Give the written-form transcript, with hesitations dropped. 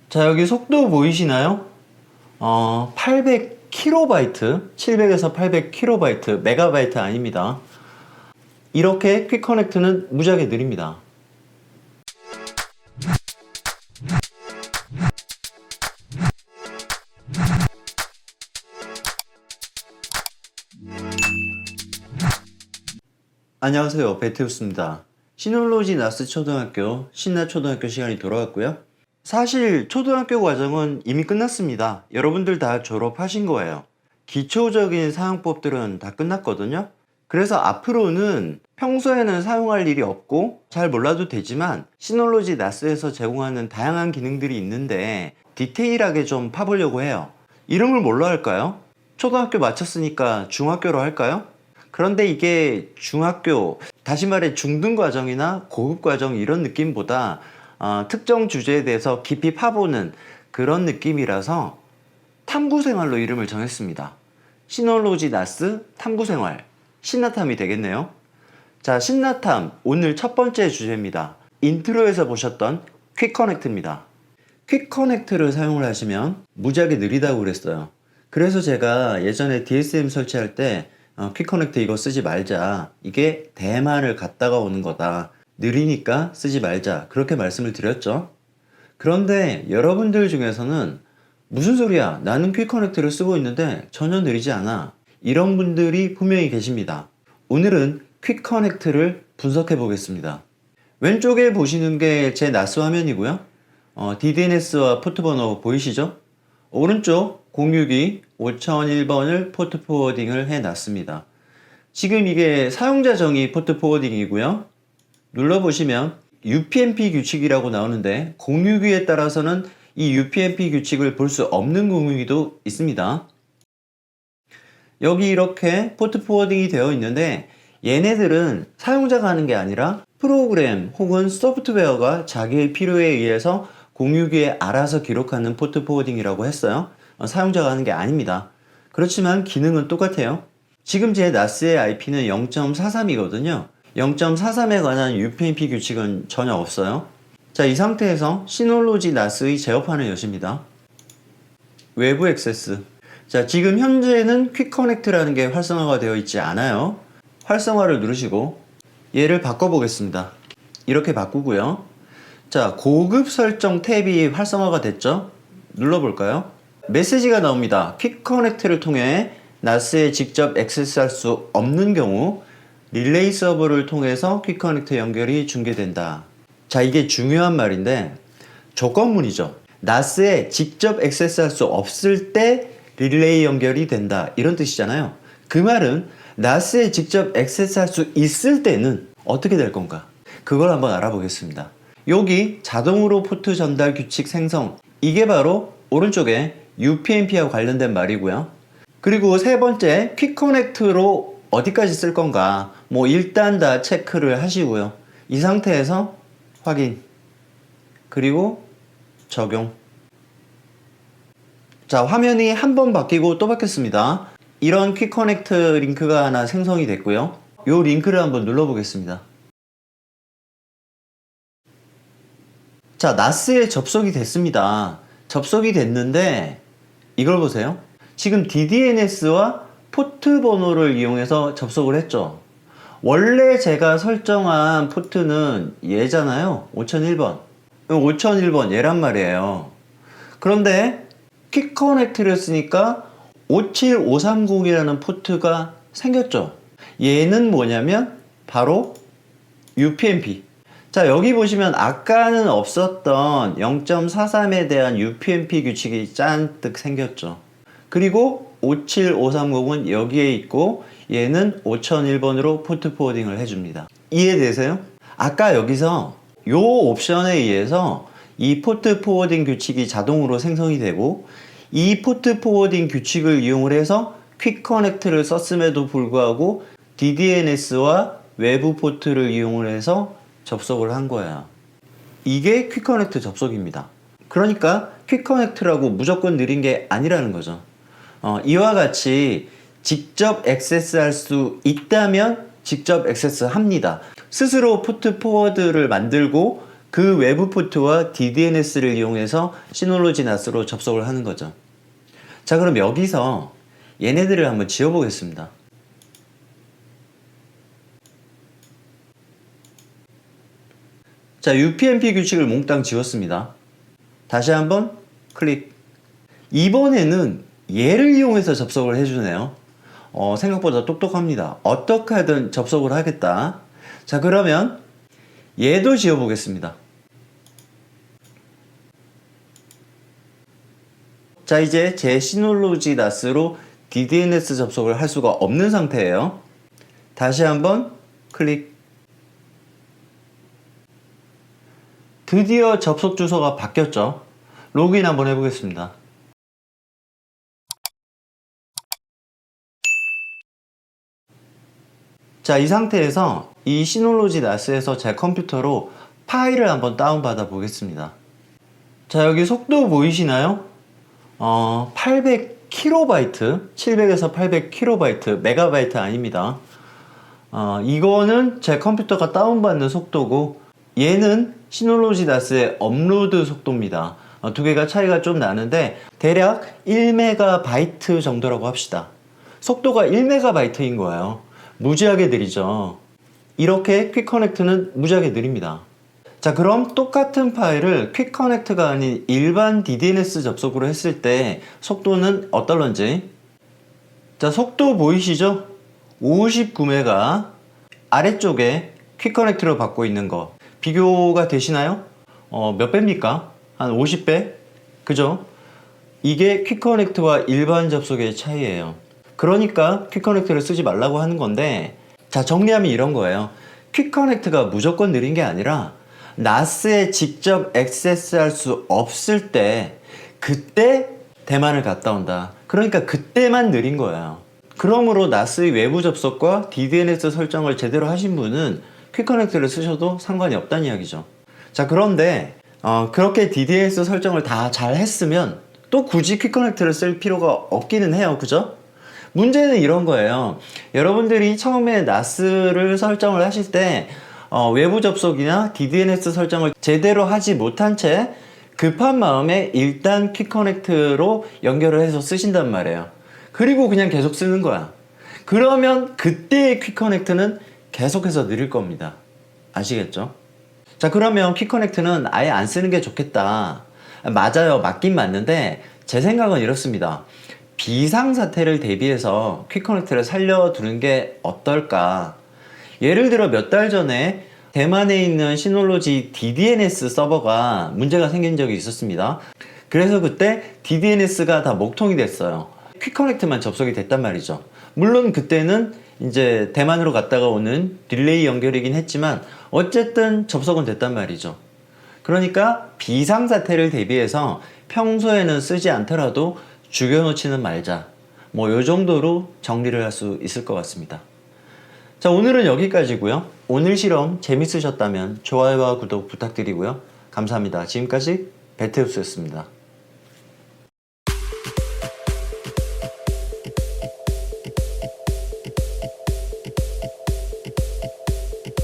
자, 여기 속도 보이시나요? 800kB, 700에서 800kB, 메가바이트 아닙니다. 이렇게 퀵 커넥트는 무지하게 느립니다. 안녕하세요, 베테우스입니다. 시놀로지 나스 초등학교, 신나초등학교 시간이 돌아왔고요. 사실 초등학교 과정은 이미 끝났습니다. 여러분들 다 졸업하신 거예요. 기초적인 사용법들은 다 끝났거든요. 그래서 앞으로는 평소에는 사용할 일이 없고 잘 몰라도 되지만 시놀로지 나스에서 제공하는 다양한 기능들이 있는데 디테일하게 좀 파보려고 해요. 이름을 뭘로 할까요? 초등학교 마쳤으니까 중학교로 할까요? 그런데 이게 중학교, 다시 말해 중등과정이나 고급과정 이런 느낌보다 특정 주제에 대해서 깊이 파보는 그런 느낌이라서 탐구생활로 이름을 정했습니다. 시놀로지 나스 탐구생활, 신나탐이 되겠네요. 자, 신나탐 오늘 첫 번째 주제입니다. 인트로에서 보셨던 퀵 커넥트입니다. 퀵 커넥트를 사용을 하시면 무지하게 느리다고 그랬어요. 그래서 제가 예전에 DSM 설치할 때 퀵 커넥트 이거 쓰지 말자, 이게 대만을 갔다가 오는 거다, 느리니까 쓰지 말자, 그렇게 말씀을 드렸죠. 그런데 여러분들 중에서는 무슨 소리야, 나는 퀵 커넥트를 쓰고 있는데 전혀 느리지 않아, 이런 분들이 분명히 계십니다. 오늘은 퀵 커넥트를 분석해 보겠습니다. 왼쪽에 보시는 게 제 나스 화면이고요. DDNS와 포트 번호 보이시죠? 오른쪽 062 5001번을 포트 포워딩을 해놨습니다. 지금 이게 사용자 정의 포트 포워딩이고요. 눌러보시면 UPnP 규칙이라고 나오는데 공유기에 따라서는 이 UPnP 규칙을 볼 수 없는 공유기도 있습니다. 여기 이렇게 포트 포워딩이 되어 있는데 얘네들은 사용자가 하는 게 아니라 프로그램 혹은 소프트웨어가 자기의 필요에 의해서 공유기에 알아서 기록하는 포트 포워딩이라고 했어요. 사용자가 하는 게 아닙니다. 그렇지만 기능은 똑같아요. 지금 제 나스의 IP는 0.43이거든요. 0.43에 관한 UPnP 규칙은 전혀 없어요. 자, 이 상태에서 시놀로지 나스의 제어판을 여십니다. 외부 액세스. 자, 지금 현재는 퀵 커넥트라는 게 활성화가 되어 있지 않아요. 활성화를 누르시고 얘를 바꿔보겠습니다. 이렇게 바꾸고요. 자, 고급 설정 탭이 활성화가 됐죠? 눌러볼까요? 메시지가 나옵니다. 퀵 커넥트를 통해 나스에 직접 액세스할 수 없는 경우 릴레이 서버를 통해서 퀵 커넥트 연결이 중계된다. 자, 이게 중요한 말인데 조건문이죠. 나스에 직접 액세스할 수 없을 때 릴레이 연결이 된다, 이런 뜻이잖아요. 그 말은 나스에 직접 액세스할 수 있을 때는 어떻게 될 건가? 그걸 한번 알아보겠습니다. 여기 자동으로 포트 전달 규칙 생성, 이게 바로 오른쪽에 UPnP와 관련된 말이고요. 그리고 세 번째, 퀵 커넥트로 어디까지 쓸 건가, 일단 다 체크를 하시고요. 이 상태에서 확인, 그리고 적용. 자, 화면이 한 번 바뀌고 또 바뀌었습니다. 이런 퀵 커넥트 링크가 하나 생성이 됐고요. 이 링크를 한번 눌러보겠습니다. 자, 나스에 접속이 됐습니다. 접속이 됐는데 이걸 보세요. 지금 DDNS와 포트 번호를 이용해서 접속을 했죠. 원래 제가 설정한 포트는 얘잖아요. 5001번. 5001번 얘란 말이에요. 그런데 퀵 커넥트를 쓰니까 57530이라는 포트가 생겼죠. 얘는 뭐냐면 바로 UPnP. 자, 여기 보시면 아까는 없었던 0.43에 대한 UPnP 규칙이 잔뜩 생겼죠. 그리고 57530은 여기에 있고 얘는 5001번으로 포트 포워딩을 해줍니다. 이해되세요? 아까 여기서 요 옵션에 의해서 이 포트 포워딩 규칙이 자동으로 생성이 되고 이 포트 포워딩 규칙을 이용을 해서 퀵 커넥트를 썼음에도 불구하고 DDNS와 외부 포트를 이용을 해서 접속을 한 거야. 이게 퀵 커넥트 접속입니다. 그러니까 퀵 커넥트라고 무조건 느린 게 아니라는 거죠. 이와 같이 직접 액세스할 수 있다면 직접 액세스 합니다. 스스로 포트 포워드를 만들고 그 외부 포트와 DDNS를 이용해서 시놀로지 NAS로 접속을 하는 거죠. 자, 그럼 여기서 얘네들을 한번 지워보겠습니다. 자, UPnP 규칙을 몽땅 지웠습니다. 다시 한번 클릭. 이번에는 얘를 이용해서 접속을 해주네요. 생각보다 똑똑합니다. 어떻게 하든 접속을 하겠다. 자, 그러면 얘도 지워보겠습니다. 자, 이제 제 시놀로지 NAS로 DDNS 접속을 할 수가 없는 상태예요. 다시 한번 클릭. 드디어 접속 주소가 바뀌었죠. 로그인 한번 해보겠습니다. 자, 이 상태에서 이 시놀로지 NAS에서 제 컴퓨터로 파일을 한번 다운받아 보겠습니다. 자, 여기 속도 보이시나요? 800KB, 700에서 800KB, 메가바이트 아닙니다. 이거는 제 컴퓨터가 다운받는 속도고, 얘는 시놀로지 NAS의 업로드 속도입니다. 두 개가 차이가 좀 나는데 대략 1MB 정도라고 합시다. 속도가 1MB인 거예요. 무지하게 느리죠. 이렇게 퀵커넥트는 무지하게 느립니다. 자, 그럼 똑같은 파일을 퀵커넥트가 아닌 일반 DDNS 접속으로 했을 때 속도는 어떨런지. 자, 속도 보이시죠? 59메가. 아래쪽에 퀵커넥트로 받고 있는 거 비교가 되시나요? 몇 배입니까? 한 50배? 그죠? 이게 퀵커넥트와 일반 접속의 차이예요. 그러니까 퀵커넥트를 쓰지 말라고 하는 건데, 자, 정리하면 이런 거예요. 퀵커넥트가 무조건 느린 게 아니라 NAS에 직접 액세스할 수 없을 때 그때 대만을 갔다 온다. 그러니까 그때만 느린 거예요. 그러므로 NAS의 외부 접속과 DDNS 설정을 제대로 하신 분은 퀵커넥트를 쓰셔도 상관이 없다는 이야기죠. 자, 그런데 그렇게 DDNS 설정을 다 잘 했으면 또 굳이 퀵커넥트를 쓸 필요가 없기는 해요. 그죠? 문제는 이런 거예요. 여러분들이 처음에 NAS를 설정을 하실 때 외부 접속이나 DDNS 설정을 제대로 하지 못한 채 급한 마음에 일단 퀵커넥트로 연결을 해서 쓰신단 말이에요. 그리고 그냥 계속 쓰는 거야. 그러면 그때의 퀵커넥트는 계속해서 느릴 겁니다. 아시겠죠? 자, 그러면 퀵커넥트는 아예 안 쓰는 게 좋겠다. 맞아요. 맞긴 맞는데 제 생각은 이렇습니다. 비상사태를 대비해서 퀵커넥트를 살려두는 게 어떨까? 예를 들어 몇 달 전에 대만에 있는 시놀로지 DDNS 서버가 문제가 생긴 적이 있었습니다. 그래서 그때 DDNS가 다 목통이 됐어요. 퀵커넥트만 접속이 됐단 말이죠. 물론 그때는 이제 대만으로 갔다가 오는 딜레이 연결이긴 했지만 어쨌든 접속은 됐단 말이죠. 그러니까 비상사태를 대비해서 평소에는 쓰지 않더라도 죽여놓지는 말자. 뭐 요 정도로 정리를 할 수 있을 것 같습니다. 자, 오늘은 여기까지고요. 오늘 실험 재밌으셨다면 좋아요와 구독 부탁드리고요. 감사합니다. 지금까지 배테우스였습니다.